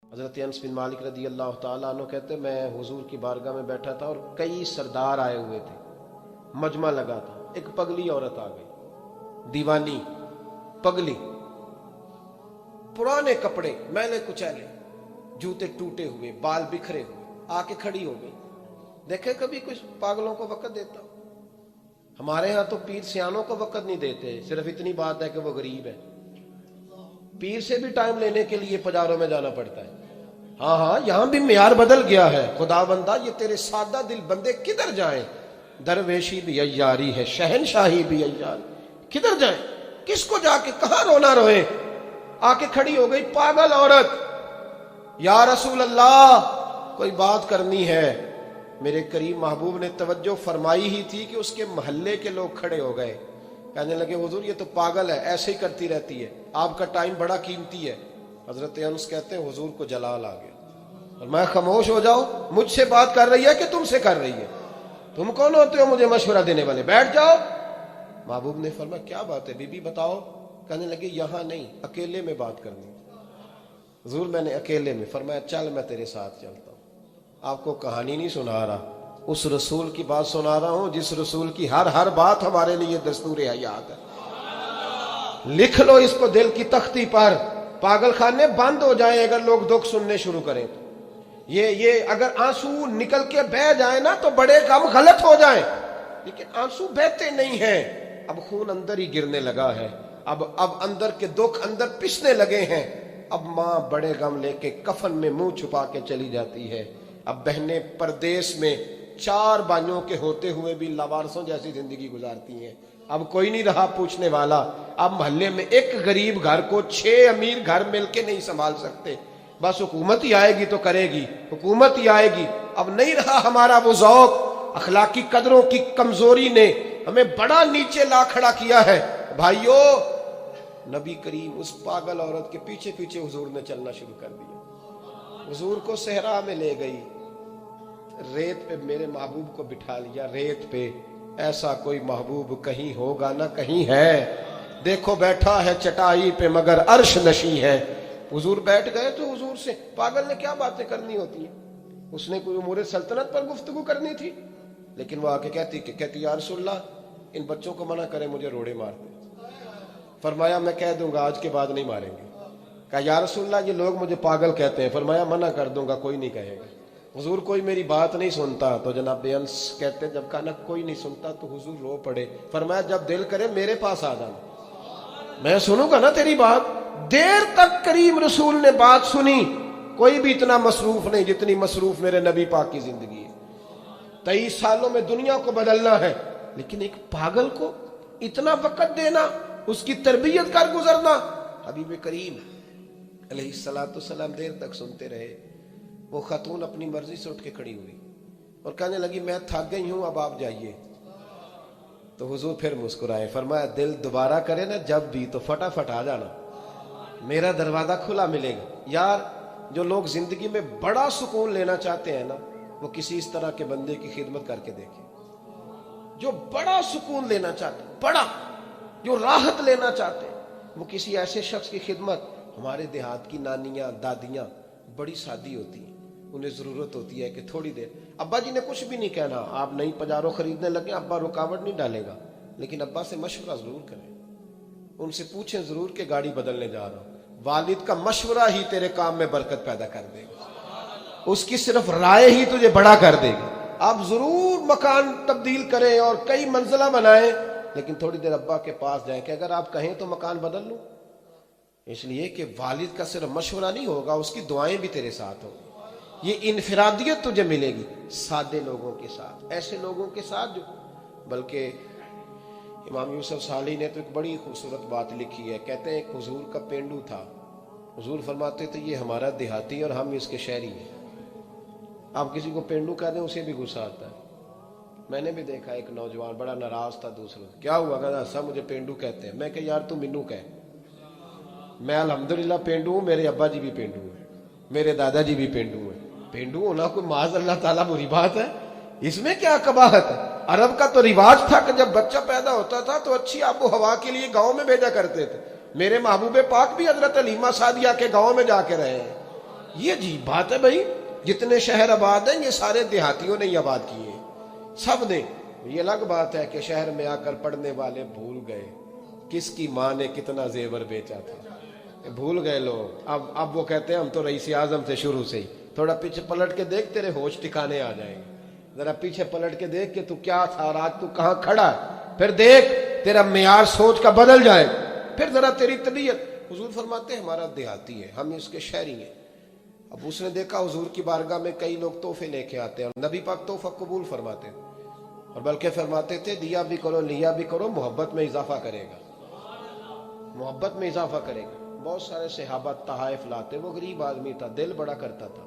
حضرت انس بن مالک رضی اللہ تعالیٰ عنہ کہتے میں حضور کی بارگاہ میں بیٹھا تھا اور کئی سردار آئے ہوئے تھے، مجمع لگا تھا۔ ایک پگلی عورت آ گئی، دیوانی پگلی، پرانے کپڑے میلے کچیلے، جوتے ٹوٹے ہوئے، بال بکھرے ہوئے، آ کے کھڑی ہو گئی۔ دیکھے کبھی کچھ پاگلوں کو وقت دیتا؟ ہمارے ہاں تو پیر سیانوں کو وقت نہیں دیتے، صرف اتنی بات ہے کہ وہ غریب ہے۔ پیر سے بھی ٹائم لینے کے لیے پجاروں میں جانا پڑتا ہے۔ ہاں یہاں بھی معیار بدل گیا ہے۔ خدا بندہ یہ تیرے سادہ دل بندے کدھر جائیں؟ درویشی بھی عیاری ہے، شہنشاہی بھی عیاری، کدھر جائیں؟ کس کو جا کے کہاں رونا روئے؟ آ کے کھڑی ہو گئی پاگل عورت، یا رسول اللہ کوئی بات کرنی ہے۔ میرے کریم محبوب نے توجہ فرمائی ہی تھی کہ اس کے محلے کے لوگ کھڑے ہو گئے، کہنے لگے حضور یہ تو پاگل ہے، ایسے ہی کرتی رہتی ہے، آپ کا ٹائم بڑا قیمتی ہے۔ حضرت انس کہتے ہیں حضور کو جلال آ گیا اور میں خاموش ہو جاؤ، مجھ سے بات کر رہی ہے کہ تم سے کر رہی ہے؟ تم کون ہوتے ہو مجھے مشورہ دینے والے؟ بیٹھ جاؤ۔ محبوب نے فرمایا کیا بات ہے بی بی بتاؤ؟ کہنے لگے یہاں نہیں، اکیلے میں بات کرنی۔ حضور میں نے اکیلے میں، فرمایا چل میں تیرے ساتھ چلتا ہوں۔ آپ کو کہانی نہیں سنا رہا، اس رسول کی بات سنا رہا ہوں جس رسول کی ہر بات ہمارے لیے دستور حیات ہے۔ لکھ لو اس کو دل کی تختی پر، پاگل خانے بند ہو جائیں اگر لوگ دکھ سننے شروع کریں تو۔ یہ اگر آنسو نکل کے بہہ جائیں نا تو بڑے غم غلط ہو جائیں، لیکن آنسو بہتے نہیں ہیں۔ اب خون اندر ہی گرنے لگا ہے، اب اندر کے دکھ اندر پسنے لگے ہیں۔ اب ماں بڑے غم لے کے کفن میں منہ چھپا کے چلی جاتی ہے۔ اب بہنیں پردیس میں 4 بھائیوں کے ہوتے ہوئے بھی لاوارثوں جیسی زندگی گزارتی ہیں۔ اب کوئی نہیں رہا پوچھنے والا۔ اب محلے میں ایک غریب گھر کو 6 امیر گھر مل کے نہیں سنبھال سکتے، بس حکومت ہی آئے گی تو کرے گی، حکومت ہی آئے گی۔ اب نہیں رہا ہمارا وہ ذوق، اخلاقی قدروں کی کمزوری نے ہمیں بڑا نیچے لا کھڑا کیا ہے۔ بھائیو، نبی کریم اس پاگل عورت کے پیچھے پیچھے حضور نے چلنا شروع کر دیا۔ حضور کو صحرا میں لے گئی، ریت پہ میرے محبوب کو بٹھا لیا، ریت پہ۔ ایسا کوئی محبوب کہیں ہوگا نہ کہیں ہے، دیکھو بیٹھا ہے چٹائی پہ مگر عرش نشیں ہے۔ حضور بیٹھ گئے تو حضور سے پاگل نے کیا باتیں کرنی ہوتی ہیں؟ اس نے کوئی امور سلطنت پر گفتگو کرنی تھی، لیکن وہ آ کے کہتی یا رسول اللہ ان بچوں کو منع کریں مجھے روڑے مارتے۔ فرمایا میں کہہ دوں گا آج کے بعد نہیں ماریں گے۔ کہا یا رسول اللہ یہ لوگ مجھے پاگل کہتے ہیں۔ فرمایا منع کر دوں گا کوئی نہیں کہے گا۔ حضور کوئی میری بات نہیں سنتا تو جناب انس کہتے جب کہا نا کوئی نہیں سنتا تو حضور رو پڑے۔ فرمایا جب دل کرے میرے پاس آ جانا، میں سنوں گا نا تیری بات۔ دیر تک کریم رسول نے بات سنی۔ کوئی بھی اتنا مصروف نہیں جتنی مصروف میرے نبی پاک کی زندگی ہے۔ 23 سالوں میں دنیا کو بدلنا ہے، لیکن ایک پاگل کو اتنا وقت دینا، اس کی تربیت کر گزرنا۔ حبیب کریم علیہ الصلوۃ والسلام دیر تک سنتے رہے۔ وہ خاتون اپنی مرضی سے اٹھ کے کھڑی ہوئی اور کہنے لگی میں تھک گئی ہوں اب آپ جائیے۔ تو حضور پھر مسکرائے، فرمایا دل دوبارہ کرے نا جب بھی تو فٹافٹ آ جانا، میرا دروازہ کھلا ملے گا۔ یار جو لوگ زندگی میں بڑا سکون لینا چاہتے ہیں نا، وہ کسی اس طرح کے بندے کی خدمت کر کے دیکھیں۔ جو بڑا سکون لینا چاہتے ہیں، بڑا جو راحت لینا چاہتے ہیں، وہ کسی ایسے شخص کی خدمت۔ ہمارے دیہات کی نانیاں دادیاں بڑی سادی ہوتی ہیں، انہیں ضرورت ہوتی ہے کہ تھوڑی دیر، ابا جی نے کچھ بھی نہیں کہنا، آپ نئی پجارو خریدنے لگے ابا رکاوٹ نہیں ڈالے گا، لیکن ابا سے مشورہ ضرور کریں، ان سے پوچھیں ضرور کہ گاڑی بدلنے جا رہا ہوں۔ والد کا مشورہ ہی تیرے کام میں برکت پیدا کر دے گا، اس کی صرف رائے ہی تجھے بڑا کر دے گی۔ آپ ضرور مکان تبدیل کریں اور کئی منزلہ بنائیں، لیکن تھوڑی دیر ابا کے پاس جائیں کہ اگر آپ کہیں تو مکان بدل لوں، اس لیے کہ والد کا صرف مشورہ نہیں ہوگا، اس کی دعائیں بھی تیرے ساتھ ہوں۔ یہ انفرادیت تجھے ملے گی سادے لوگوں کے ساتھ، ایسے لوگوں کے ساتھ جو، بلکہ امام یوسف صالح نے تو ایک بڑی خوبصورت بات لکھی ہے، کہتے ہیں ایک حضور کا پینڈو تھا، حضور فرماتے تھے یہ ہمارا دیہاتی اور ہم اس کے شہری ہیں۔ آپ کسی کو پینڈو کہہ دیں اسے بھی غصہ آتا ہے۔ میں نے بھی دیکھا ایک نوجوان بڑا ناراض تھا دوسروں سے، کیا ہوا؟ کہا سب مجھے پینڈو کہتے ہیں۔ میں کہ یار تو مینو کہہ، میں الحمدللہ پینڈو ہوں، میرے ابا جی بھی پینڈو ہیں، میرے دادا جی بھی پینڈو ہیں۔ پینڈو ہونا کوئی معاذ اللہ تعالیٰ بری بات ہے؟ اس میں کیا قباحت ہے؟ عرب کا تو رواج تھا کہ جب بچہ پیدا ہوتا تھا تو اچھی آب و ہوا کے لیے گاؤں میں بھیجا کرتے تھے۔ میرے محبوب پاک بھی حضرت حلیمہ سعدیہ کے گاؤں میں جا کے رہے ہیں، یہ عجیب بات ہے بھائی، جتنے شہر آباد ہیں یہ سارے دیہاتیوں نے ہی آباد کیے، سب نے۔ یہ الگ بات ہے کہ شہر میں آ کر پڑھنے والے بھول گئے کس کی ماں نے کتنا زیور بیچا تھا، بھول گئے لوگ۔ اب وہ کہتے ہیں ہم تو رئیس اعظم سے شروع سے ہی۔ تھوڑا پیچھے پلٹ کے دیکھ، تیرے ہوش ٹھکانے آ جائیں گے۔ ذرا پیچھے پلٹ کے دیکھ کہ تو کیا تھا اور آج تو کہاں کھڑا ہے، پھر دیکھ تیرا معیار سوچ کا بدل جائے، پھر ذرا تیری طبیعت۔ حضور فرماتے ہیں ہمارا دیہاتی ہے، ہم اس کے شہری ہیں۔ اب اس نے دیکھا حضور کی بارگاہ میں کئی لوگ تحفے لے کے آتے ہیں، اور نبی پاک تحفہ قبول فرماتے ہیں، اور بلکہ فرماتے تھے دیا بھی کرو لیا بھی کرو، محبت میں اضافہ کرے گا، محبت میں اضافہ کرے گا۔ بہت سارے صحابہ تحائف لاتے، وہ غریب آدمی تھا، دل بڑا کرتا تھا،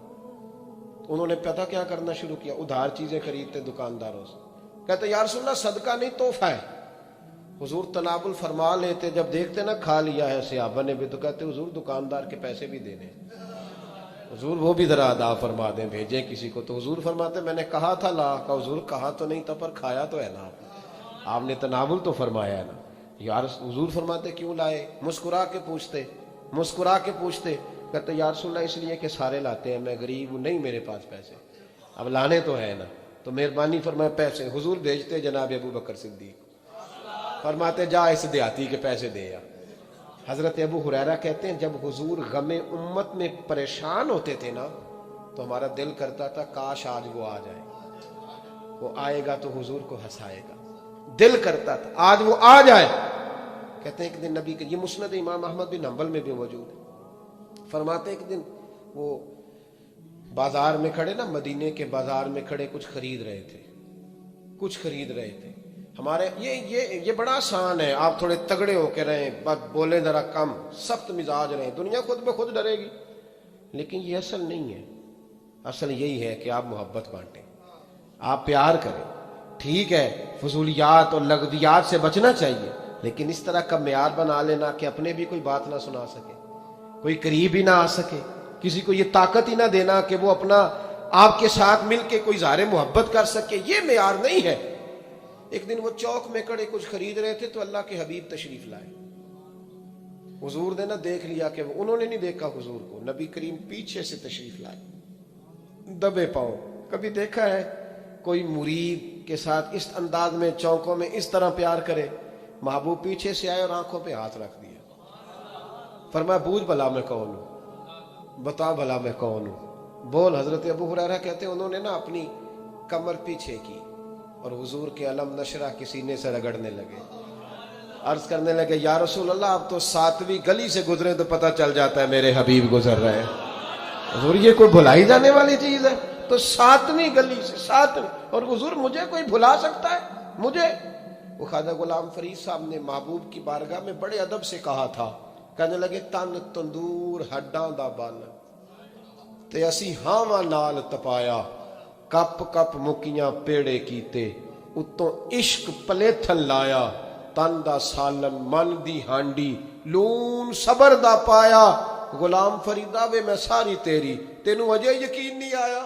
انہوں نے پتہ کیا کرنا شروع کیا، ادھار چیزیں خریدتے دکانداروں سے، کہتے یا رسول اللہ صدقہ نہیں تحفہ ہے۔ حضور تناول فرما لیتے، جب دیکھتے نا کھا لیا ہے صحابہ نے بھی، تو کہتے حضور دکاندار کے پیسے بھی دینے، حضور وہ بھی ذرا ادا فرما دیں، بھیجیں کسی کو۔ تو حضور فرماتے میں نے کہا تھا لا کا، حضور کہا تو نہیں تھا پر کھایا تو ہے نا، آپ نے تناول تو فرمایا ہے نا۔ یار حضور فرماتے کیوں لائے؟ مسکرا کے پوچھتے، مسکرا کے پوچھتے، کہتے یا رسول اللہ اس لیے کہ سارے لاتے ہیں، میں غریب ہوں، نہیں میرے پاس پیسے، اب لانے تو ہے نا، تو مہربانی فرمائے پیسے۔ حضور بھیجتے جناب ابو بکر صدیق، فرماتے جا اس دیہاتی کے پیسے دے یا۔ حضرت ابو ہریرہ کہتے ہیں جب حضور غم امت میں پریشان ہوتے تھے نا، تو ہمارا دل کرتا تھا کاش آج وہ آ جائے، وہ آئے گا تو حضور کو ہنسائے گا، دل کرتا تھا آج وہ آ جائے۔ کہتے ہیں ایک دن نبی کے، یہ مسند امام احمد بن حنبل میں بھی موجود ہے، فرماتے ایک دن وہ بازار میں کھڑے نا، مدینے کے بازار میں کھڑے کچھ خرید رہے تھے، کچھ خرید رہے تھے۔ ہمارے یہ بڑا آسان ہے، آپ تھوڑے تگڑے ہو کے رہیں، بولیں ذرا کم، سخت مزاج رہیں، دنیا خود بخود ڈرے گی، لیکن یہ اصل نہیں ہے۔ اصل یہی ہے کہ آپ محبت بانٹیں، آپ پیار کریں۔ ٹھیک ہے فضولیات اور لغویات سے بچنا چاہیے، لیکن اس طرح کا معیار بنا لینا کہ اپنے بھی کوئی بات نہ سنا سکے، کوئی قریب ہی نہ آ سکے، کسی کو یہ طاقت ہی نہ دینا کہ وہ اپنا آپ کے ساتھ مل کے کوئی اظہار محبت کر سکے، یہ معیار نہیں ہے۔ ایک دن وہ چوک میں کھڑے کچھ خرید رہے تھے، تو اللہ کے حبیب تشریف لائے۔ حضور نے نہ دیکھ لیا کہ انہوں نے نہیں دیکھا حضور کو، نبی کریم پیچھے سے تشریف لائے دبے پاؤں۔ کبھی دیکھا ہے کوئی مرید کے ساتھ اس انداز میں چوکوں میں اس طرح پیار کرے؟ محبوب پیچھے سے آئے اور آنکھوں پہ ہاتھ رکھ دیا، فرمایا بوجھ بھلا میں کون ہوں، بتا بھلا میں کون ہوں، بول۔ حضرت ابو ہریرہ کہتے ہیں انہوں نے نا اپنی کمر پیچھے کی اور حضور کے علم نشرہ کے سینے سے رگڑنے لگے، عرض کرنے لگے یا رسول اللہ آپ تو 7ویں گلی سے گزرے تو پتہ چل جاتا ہے میرے حبیب گزر رہے ہیں۔ حضور یہ کوئی بھلائی جانے والی چیز ہے؟ تو 7ویں گلی سے، 7ویں، اور حضور مجھے کوئی بھلا سکتا ہے؟ مجھے؟ وہ خواجہ غلام فرید صاحب نے محبوب کی بارگاہ میں بڑے ادب سے کہا تھا، کہنے لگے تن تندور ہڈاں دا بن تے اسی ہاواں نال تپایا، کپ کپ مکیاں پیڑے کیتے، اتوں عشق پلیتھن لایا، تن دا سالن من دی ہانڈی لون صبر دا پایا۔ غلام فریدہ وے میں ساری تیری، تینوں اجے یقین نہیں آیا؟